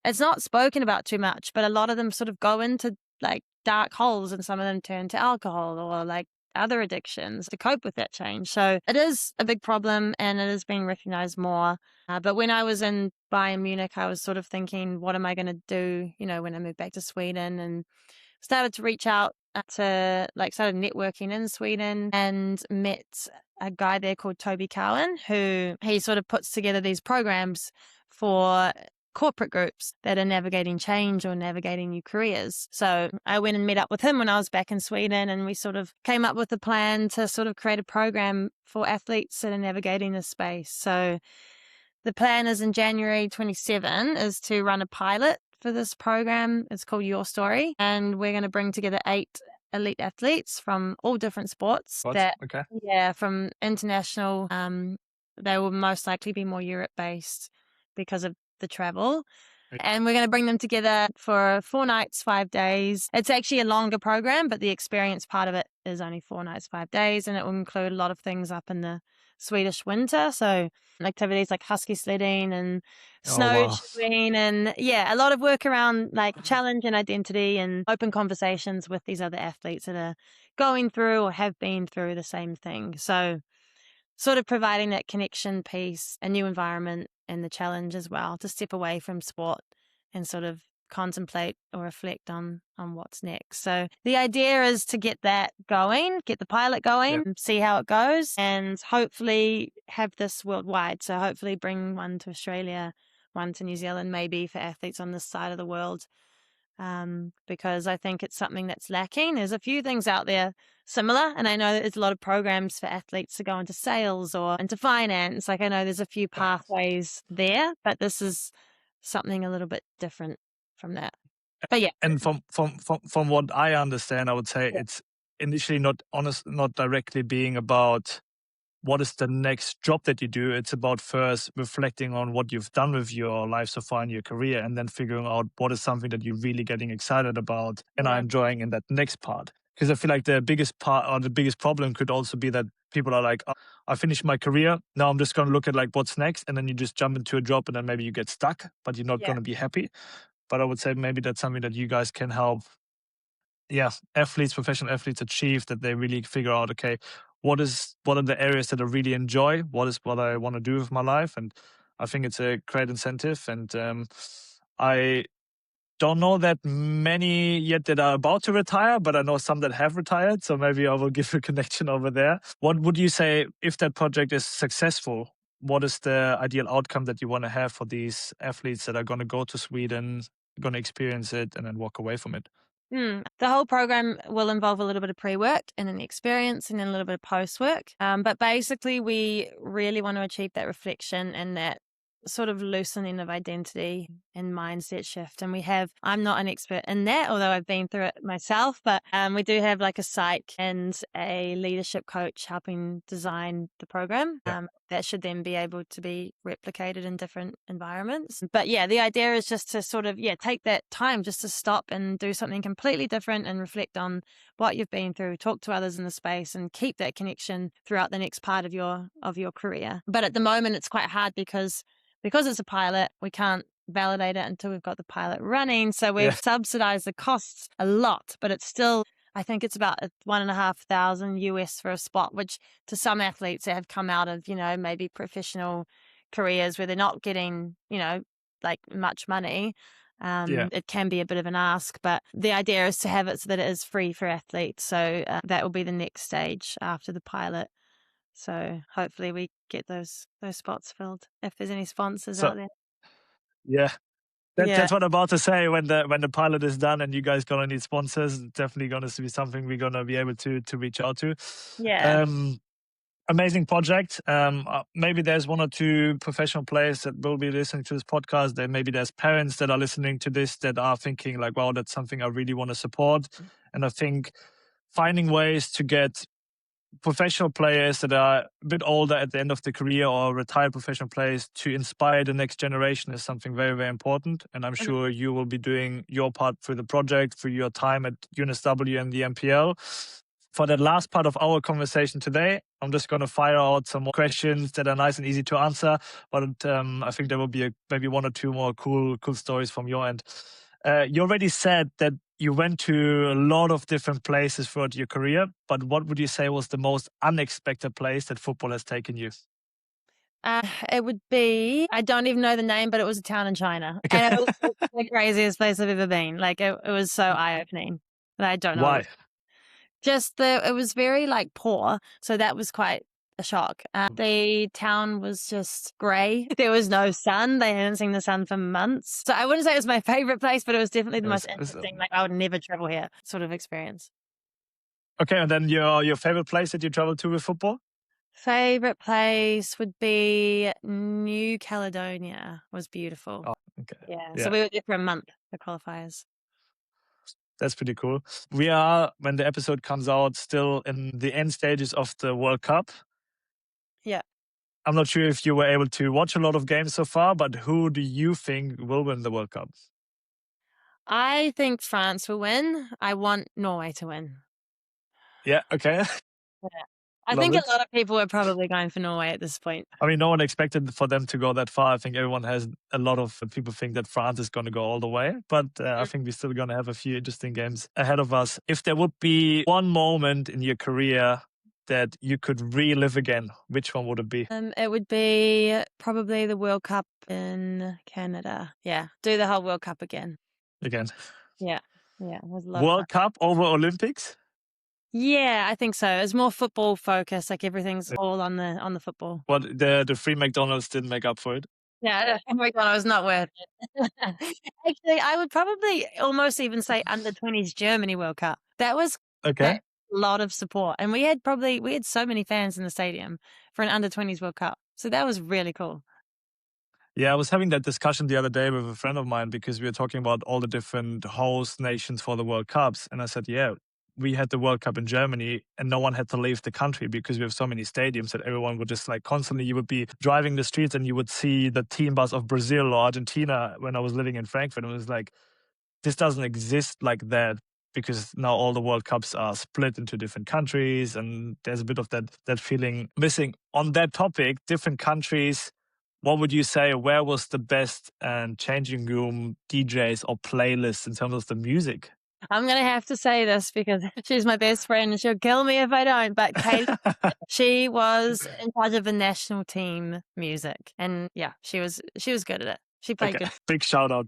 it's not spoken about too much, but a lot of them sort of go into like dark holes and some of them turn to alcohol or like other addictions to cope with that change. So it is a big problem and it is being recognized more. But when I was in Bayern Munich, I was sort of thinking, what am I going to do, when I moved back to Sweden, and started to reach out started networking in Sweden and met a guy there called Toby Cowan, who he sort of puts together these programs for corporate groups that are navigating change or navigating new careers. So I went and met up with him when I was back in Sweden, and we sort of came up with a plan to sort of create a program for athletes that are navigating this space. So the plan is in January 27 is to run a pilot for this program. It's called Your Story, and we're going to bring together 8 elite athletes from all different sports. From international. They will most likely be more Europe-based because of the travel. And we're going to bring them together for 4 nights, 5 days. It's actually a longer program, but the experience part of it is only 4 nights, 5 days. And it will include a lot of things up in the Swedish winter. So activities like husky sledding and snowshoeing and a lot of work around like challenge and identity and open conversations with these other athletes that are going through or have been through the same thing. So sort of providing that connection piece, a new environment, and the challenge as well to step away from sport and sort of contemplate or reflect on what's next. So the idea is to get that going, get the pilot going, see how it goes, and hopefully have this worldwide. So hopefully bring one to Australia, one to New Zealand, maybe for athletes on this side of the world. Because I think it's something that's lacking. There's a few things out there similar, and I know there's a lot of programs for athletes to go into sales or into finance. Like I know there's a few pathways there, but this is something a little bit different from that. But yeah. And from what I understand, I would say it's initially not directly being about what is the next job that you do. It's about first reflecting on what you've done with your life so far in your career, and then figuring out what is something that you're really getting excited about and are enjoying in that next part. Because I feel like the biggest part or the biggest problem could also be that people are like, oh, I finished my career. Now I'm just going to look at like what's next. And then you just jump into a job and then maybe you get stuck, but you're not going to be happy. But I would say maybe that's something that you guys can help professional athletes achieve, that they really figure out, okay, what are the areas that I really enjoy? What is what I want to do with my life? And I think it's a great incentive. And I don't know that many yet that are about to retire, but I know some that have retired. So maybe I will give a connection over there. What would you say if that project is successful? What is the ideal outcome that you want to have for these athletes that are going to go to Sweden, going to experience it, and then walk away from it? The whole program will involve a little bit of pre-work and an experience and then a little bit of post-work. But basically, we really want to achieve that reflection and that sort of loosening of identity and mindset shift. And I'm not an expert in that, although I've been through it myself, but we do have like a psych and a leadership coach helping design the program. That should then be able to be replicated in different environments. But the idea is just to sort of, take that time just to stop and do something completely different and reflect on what you've been through, talk to others in the space and keep that connection throughout the next part of your career. But at the moment, it's quite hard because it's a pilot, we can't validate it until we've got the pilot running. So we've subsidized the costs a lot, but it's still, I think it's about $1,500 US for a spot, which to some athletes that have come out of, maybe professional careers where they're not getting, like much money, it can be a bit of an ask, but the idea is to have it so that it is free for athletes. So that will be the next stage after the pilot. So hopefully we get those spots filled if there's any sponsors out there. Yeah. Yeah. That's what I'm about to say. When the pilot is done and you guys gonna need sponsors, it's definitely gonna be something we're gonna be able to reach out to. Yeah. Amazing project. Maybe there's one or two professional players that will be listening to this podcast. Then maybe there's parents that are listening to this that are thinking like, wow, that's something I really want to support. And I think finding ways to get professional players that are a bit older at the end of the career or retired professional players to inspire the next generation is something very, very important. And I'm sure you will be doing your part through the project, through your time at UNSW and the MPL. For that last part of our conversation today, I'm just going to fire out some more questions that are nice and easy to answer. But I think there will be maybe one or two more cool stories from your end. You already said that you went to a lot of different places throughout your career, but what would you say was the most unexpected place that football has taken you? It would be, I don't even know the name, but it was a town in China. Okay. And it was the craziest place I've ever been. Like it was so eye-opening. But I don't know. Why? It was very like poor. So that was quite a shock. The town was just grey. There was no sun. They hadn't seen the sun for months. So I wouldn't say it was my favorite place, but it was definitely the most interesting. Like I would never travel here sort of experience. Okay, and then your favorite place that you traveled to with football? Favorite place would be New Caledonia. Was beautiful. Oh, okay. Yeah. So we were there for a month, the qualifiers. That's pretty cool. We are, when the episode comes out, still in the end stages of the World Cup. Yeah. I'm not sure if you were able to watch a lot of games so far, but who do you think will win the World Cup? I think France will win. I want Norway to win. Yeah, okay. Yeah. I think a lot of people are probably going for Norway at this point. I mean, no one expected for them to go that far. I think a lot of people think that France is going to go all the way, but I think we're still going to have a few interesting games ahead of us. If there would be one moment in your career that you could relive again, which one would it be? It would be probably the World Cup in Canada. Yeah, do the whole World Cup again. Again. Yeah, it was a lot World Cup over Olympics? Yeah, I think so. It's more football focused. Like everything's all on the football. But the free McDonald's didn't make up for it. Yeah, McDonald's not worth it. Actually, I would probably almost even say under 20s Germany World Cup. That was a lot of support, and we had so many fans in the stadium for an under 20s World Cup. So that was really cool. Yeah, I was having that discussion the other day with a friend of mine because we were talking about all the different host nations for the World Cups, and I said, yeah, we had the World Cup in Germany and no one had to leave the country because we have so many stadiums that everyone would just like constantly, you would be driving the streets and you would see the team bus of Brazil or Argentina when I was living in Frankfurt. And it was like, this doesn't exist like that because now all the World Cups are split into different countries and there's a bit of that feeling missing. On that topic, different countries, what would you say, where was the best changing room DJs or playlists in terms of the music? I'm going to have to say this because she's my best friend and she'll kill me if I don't. But Kate, she was in charge of the national team music. And yeah, she was good at it. She played good. Big shout out.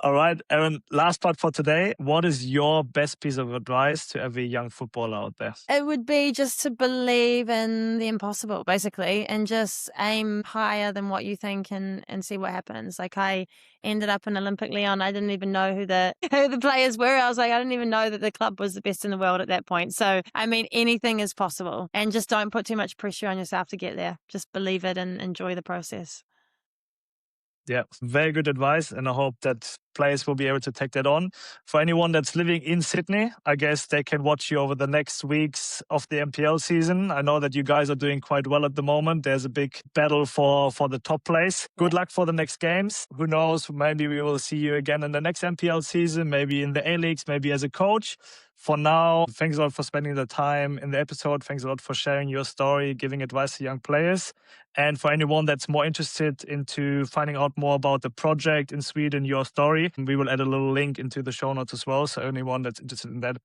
All right, Erin, last part for today. What is your best piece of advice to every young footballer out there? It would be just to believe in the impossible, basically, and just aim higher than what you think and see what happens. Like I ended up in Olympique Lyonnais. I didn't even know who the players were. I was like, I didn't even know that the club was the best in the world at that point. So, I mean, anything is possible. And just don't put too much pressure on yourself to get there. Just believe it and enjoy the process. Yeah, very good advice. And I hope that players will be able to take that on. For anyone that's living in Sydney, I guess they can watch you over the next weeks of the MPL season. I know that you guys are doing quite well at the moment. There's a big battle for the top place. Good luck for the next games. Who knows? Maybe we will see you again in the next MPL season, maybe in the A-Leagues, maybe as a coach. For now, thanks a lot for spending the time in the episode. Thanks a lot for sharing your story, giving advice to young players. And for anyone that's more interested into finding out more about the project in Sweden, your story, we will add a little link into the show notes as well. So anyone that's interested in that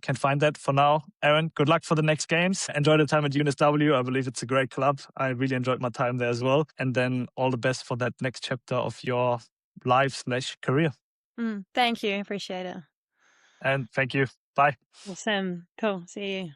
can find that for now. Erin, good luck for the next games. Enjoy the time at UNSW. I believe it's a great club. I really enjoyed my time there as well. And then all the best for that next chapter of your life/career. Thank you. Appreciate it. And thank you. Bye. Awesome. Cool. See you.